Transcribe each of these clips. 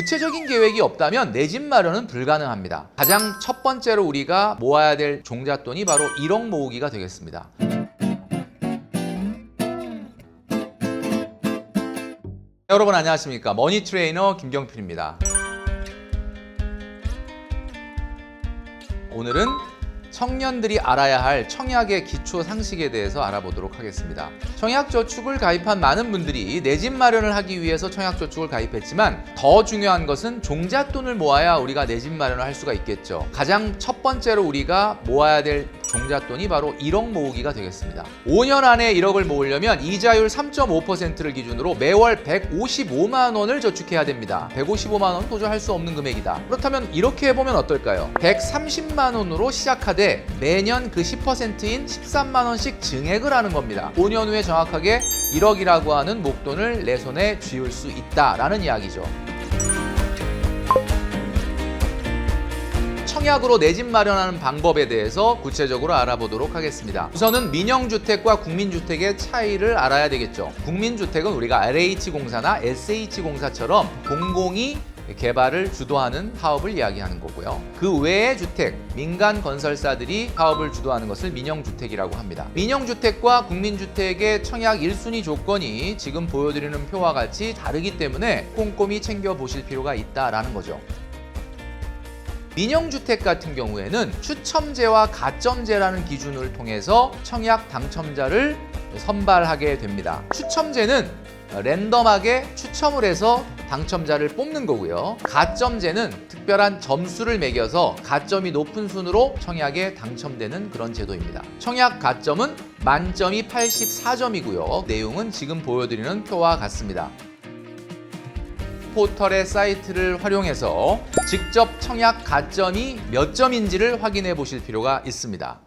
구체적인 계획이 없다면 내 집 마련은 불가능합니다. 가장 첫 번째로 우리가 모아야 될 종잣돈이 바로 1억 모으기가 되겠습니다. 여러분 안녕하십니까? 머니 트레이너 김경필입니다. 오늘은 청년들이 알아야 할 청약의 기초 상식에 대해서 알아보도록 하겠습니다. 청약저축을 가입한 많은 분들이 내 집 마련을 하기 위해서 청약저축을 가입했지만 더 중요한 것은 종잣돈을 모아야 우리가 내 집 마련을 할 수가 있겠죠. 가장 첫 번째로 우리가 모아야 될 종잣돈이 바로 1억 모으기가 되겠습니다. 5년 안에 1억을 모으려면 이자율 3.5%를 기준으로 매월 155만 원을 저축해야 됩니다. 155만 원은 도저히 할 수 없는 금액이다. 그렇다면 이렇게 해보면 어떨까요? 130만 원으로 시작하되 매년 그 10%인 13만 원씩 증액을 하는 겁니다. 5년 후에 정확하게 1억이라고 하는 목돈을 내 손에 쥐을 수 있다라는 이야기죠. 청약으로 내 집 마련하는 방법에 대해서 구체적으로 알아보도록 하겠습니다. 우선은 민영주택과 국민주택의 차이를 알아야 되겠죠. 국민주택은 우리가 LH공사나 SH공사처럼 공공이 개발을 주도하는 사업을 이야기하는 거고요. 그 외의 주택, 민간 건설사들이 사업을 주도하는 것을 민영주택이라고 합니다. 민영주택과 국민주택의 청약 1순위 조건이 지금 보여드리는 표와 같이 다르기 때문에 꼼꼼히 챙겨보실 필요가 있다라는 거죠. 민영주택 같은 경우에는 추첨제와 가점제라는 기준을 통해서 청약 당첨자를 선발하게 됩니다. 추첨제는 랜덤하게 추첨을 해서 당첨자를 뽑는 거고요. 가점제는 특별한 점수를 매겨서 가점이 높은 순으로 청약에 당첨되는 그런 제도입니다. 청약 가점은 만점이 84점이고요. 내용은 지금 보여드리는 표와 같습니다. 포털의 사이트를 활용해서 직접 청약 가점이 몇 점인지를 확인해 보실 필요가 있습니다.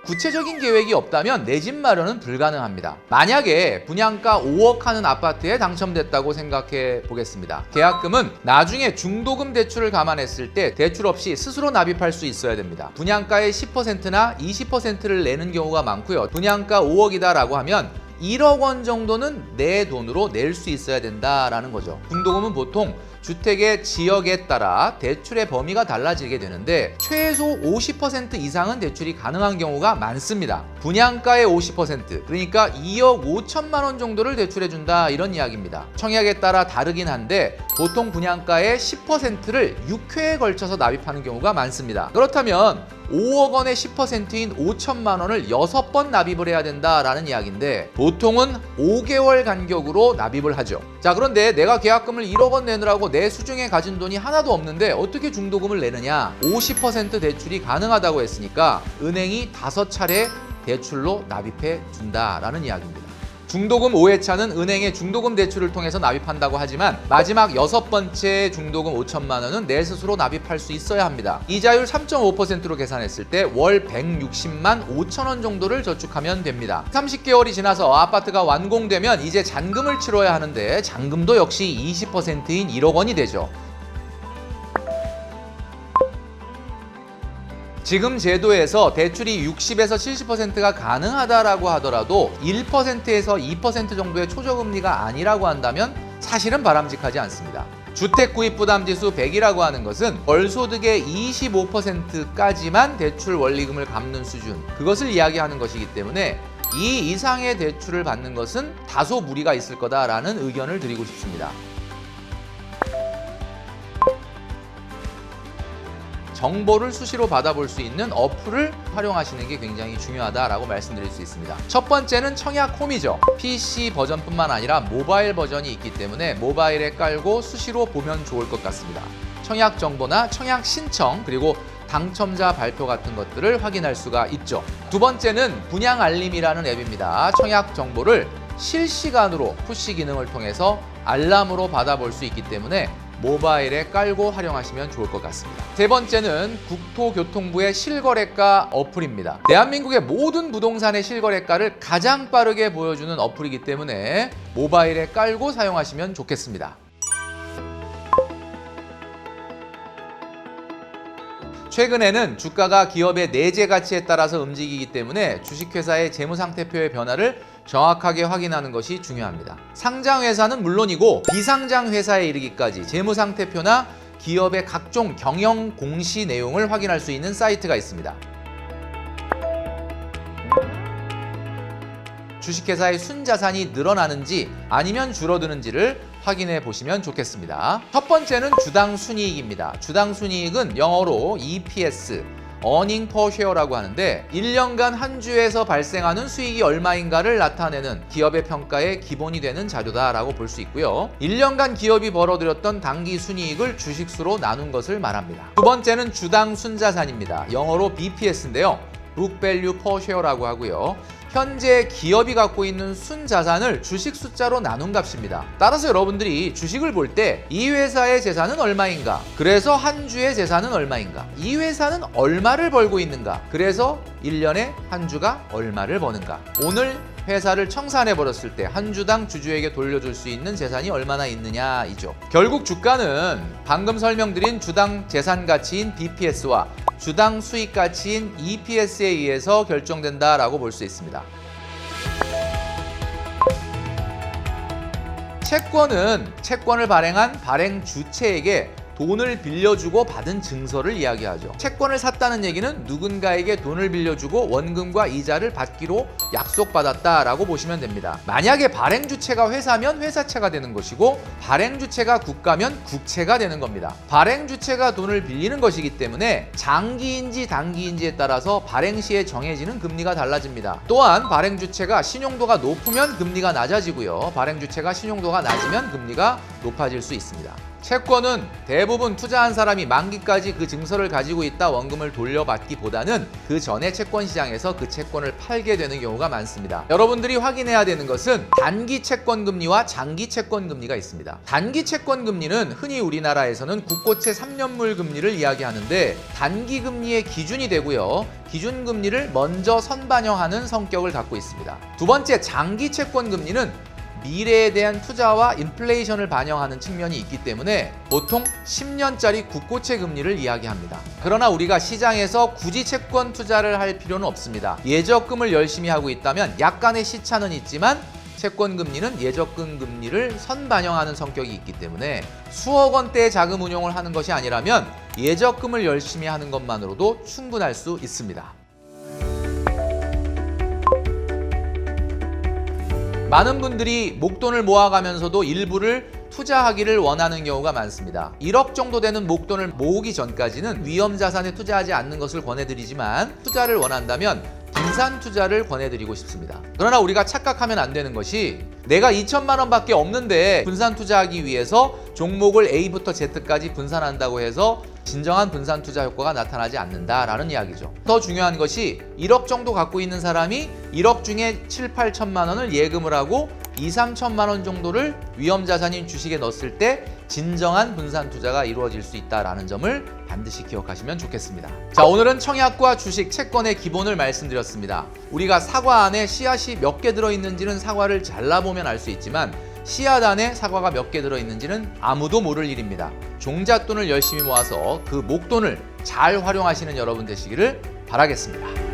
구체적인 계획이 없다면 내 집 마련은 불가능합니다. 만약에 분양가 5억 하는 아파트에 당첨됐다고 생각해 보겠습니다. 계약금은 나중에 중도금 대출을 감안했을 때 대출 없이 스스로 납입할 수 있어야 됩니다. 분양가의 10%나 20%를 내는 경우가 많고요. 분양가 5억이다라고 하면 1억 원 정도는 내 돈으로 낼 수 있어야 된다라는 거죠. 중도금은 보통 주택의 지역에 따라 대출의 범위가 달라지게 되는데 최소 50% 이상은 대출이 가능한 경우가 많습니다. 분양가의 50%, 그러니까 2억 5천만 원 정도를 대출해준다 이런 이야기입니다. 청약에 따라 다르긴 한데 보통 분양가의 10%를 6회에 걸쳐서 납입하는 경우가 많습니다. 그렇다면 5억 원의 10%인 5천만 원을 6번 납입을 해야 된다라는 이야기인데 보통은 5개월 간격으로 납입을 하죠. 자, 그런데 내가 계약금을 1억 원 내느라고 내 수중에 가진 돈이 하나도 없는데 어떻게 중도금을 내느냐? 50% 대출이 가능하다고 했으니까 은행이 5차례 대출로 납입해 준다라는 이야기입니다. 중도금 5회차는 은행의 중도금 대출을 통해서 납입한다고 하지만 마지막 6번째 중도금 5천만 원은 내 스스로 납입할 수 있어야 합니다. 이자율 3.5%로 계산했을 때 월 160만 5천 원 정도를 저축하면 됩니다. 30개월이 지나서 아파트가 완공되면 이제 잔금을 치러야 하는데 잔금도 역시 20%인 1억 원이 되죠. 지금 제도에서 대출이 60에서 70%가 가능하다라고 하더라도 1%에서 2% 정도의 초저금리가 아니라고 한다면 사실은 바람직하지 않습니다. 주택구입부담지수 100이라고 하는 것은 월소득의 25%까지만 대출 원리금을 갚는 수준, 그것을 이야기하는 것이기 때문에 이 이상의 대출을 받는 것은 다소 무리가 있을 거다라는 의견을 드리고 싶습니다. 정보를 수시로 받아볼 수 있는 어플을 활용하시는 게 굉장히 중요하다라고 말씀드릴 수 있습니다. 첫 번째는 청약홈이죠. PC 버전뿐만 아니라 모바일 버전이 있기 때문에 모바일에 깔고 수시로 보면 좋을 것 같습니다. 청약 정보나 청약 신청 그리고 당첨자 발표 같은 것들을 확인할 수가 있죠. 두 번째는 분양 알림이라는 앱입니다. 청약 정보를 실시간으로 푸시 기능을 통해서 알람으로 받아볼 수 있기 때문에 모바일에 깔고 활용하시면 좋을 것 같습니다. 세 번째는 국토교통부의 실거래가 어플입니다. 대한민국의 모든 부동산의 실거래가를 가장 빠르게 보여주는 어플이기 때문에 모바일에 깔고 사용하시면 좋겠습니다. 최근에는 주가가 기업의 내재 가치에 따라서 움직이기 때문에 주식회사의 재무상태표의 변화를 정확하게 확인하는 것이 중요합니다. 상장 회사는 물론이고 비상장 회사에 이르기까지 재무상태표나 기업의 각종 경영 공시 내용을 확인할 수 있는 사이트가 있습니다. 주식회사의 순자산이 늘어나는지 아니면 줄어드는지를 확인해 보시면 좋겠습니다. 첫 번째는 주당 순이익입니다. 주당 순이익은 영어로 EPS, Earning per Share라고 하는데 1년간 한 주에서 발생하는 수익이 얼마인가를 나타내는 기업의 평가의 기본이 되는 자료다라고 볼 수 있고요. 1년간 기업이 벌어들였던 당기 순이익을 주식수로 나눈 것을 말합니다. 두 번째는 주당 순자산입니다. 영어로 BPS인데요. Book Value per Share라고 하고요. 현재 기업이 갖고 있는 순자산을 주식 숫자로 나눈 값입니다. 따라서 여러분들이 주식을 볼 때 이 회사의 재산은 얼마인가? 그래서 한 주의 재산은 얼마인가? 이 회사는 얼마를 벌고 있는가? 그래서 1년에 한 주가 얼마를 버는가? 오늘 회사를 청산해 버렸을 때 한 주당 주주에게 돌려줄 수 있는 재산이 얼마나 있느냐이죠. 결국 주가는 방금 설명드린 주당 재산 가치인 BPS와 주당 수익 가치인 EPS에 의해서 결정된다라고 볼 수 있습니다. 채권을 발행한 발행 주체에게 돈을 빌려주고 받은 증서를 이야기하죠. 채권을 샀다는 얘기는 누군가에게 돈을 빌려주고 원금과 이자를 받기로 약속받았다라고 보시면 됩니다. 만약에 발행 주체가 회사면 회사채가 되는 것이고 발행 주체가 국가면 국채가 되는 겁니다. 발행 주체가 돈을 빌리는 것이기 때문에 장기인지 단기인지에 따라서 발행 시에 정해지는 금리가 달라집니다. 또한 발행 주체가 신용도가 높으면 금리가 낮아지고요. 발행 주체가 신용도가 낮으면 금리가 높아질 수 있습니다. 채권은 대부분 투자한 사람이 만기까지 그 증서를 가지고 있다 원금을 돌려받기보다는 그 전에 채권 시장에서 그 채권을 팔게 되는 경우가 많습니다. 여러분들이 확인해야 되는 것은 단기 채권 금리와 장기 채권 금리가 있습니다. 단기 채권 금리는 흔히 우리나라에서는 국고채 3년물 금리를 이야기하는데 단기 금리의 기준이 되고요. 기준 금리를 먼저 선반영하는 성격을 갖고 있습니다. 두 번째, 장기 채권 금리는 미래에 대한 투자와 인플레이션을 반영하는 측면이 있기 때문에 보통 10년짜리 국고채 금리를 이야기합니다. 그러나 우리가 시장에서 굳이 채권 투자를 할 필요는 없습니다. 예적금을 열심히 하고 있다면 약간의 시차는 있지만 채권 금리는 예적금 금리를 선반영하는 성격이 있기 때문에 수억 원대의 자금 운용을 하는 것이 아니라면 예적금을 열심히 하는 것만으로도 충분할 수 있습니다. 많은 분들이 목돈을 모아가면서도 일부를 투자하기를 원하는 경우가 많습니다. 1억 정도 되는 목돈을 모으기 전까지는 위험 자산에 투자하지 않는 것을 권해드리지만 투자를 원한다면 분산 투자를 권해드리고 싶습니다. 그러나 우리가 착각하면 안 되는 것이 내가 2천만 원밖에 없는데 분산 투자하기 위해서 종목을 A부터 Z까지 분산한다고 해서 진정한 분산 투자 효과가 나타나지 않는다라는 이야기죠. 더 중요한 것이 1억 정도 갖고 있는 사람이 1억 중에 7, 8천만 원을 예금을 하고 2, 3천만 원 정도를 위험 자산인 주식에 넣었을 때 진정한 분산 투자가 이루어질 수 있다는 점을 반드시 기억하시면 좋겠습니다. 자, 오늘은 청약과 주식, 채권의 기본을 말씀드렸습니다. 우리가 사과 안에 씨앗이 몇 개 들어있는지는 사과를 잘라보면 알 수 있지만 씨앗 안에 사과가 몇 개 들어있는지는 아무도 모를 일입니다. 종잣돈을 열심히 모아서 그 목돈을 잘 활용하시는 여러분 되시기를 바라겠습니다.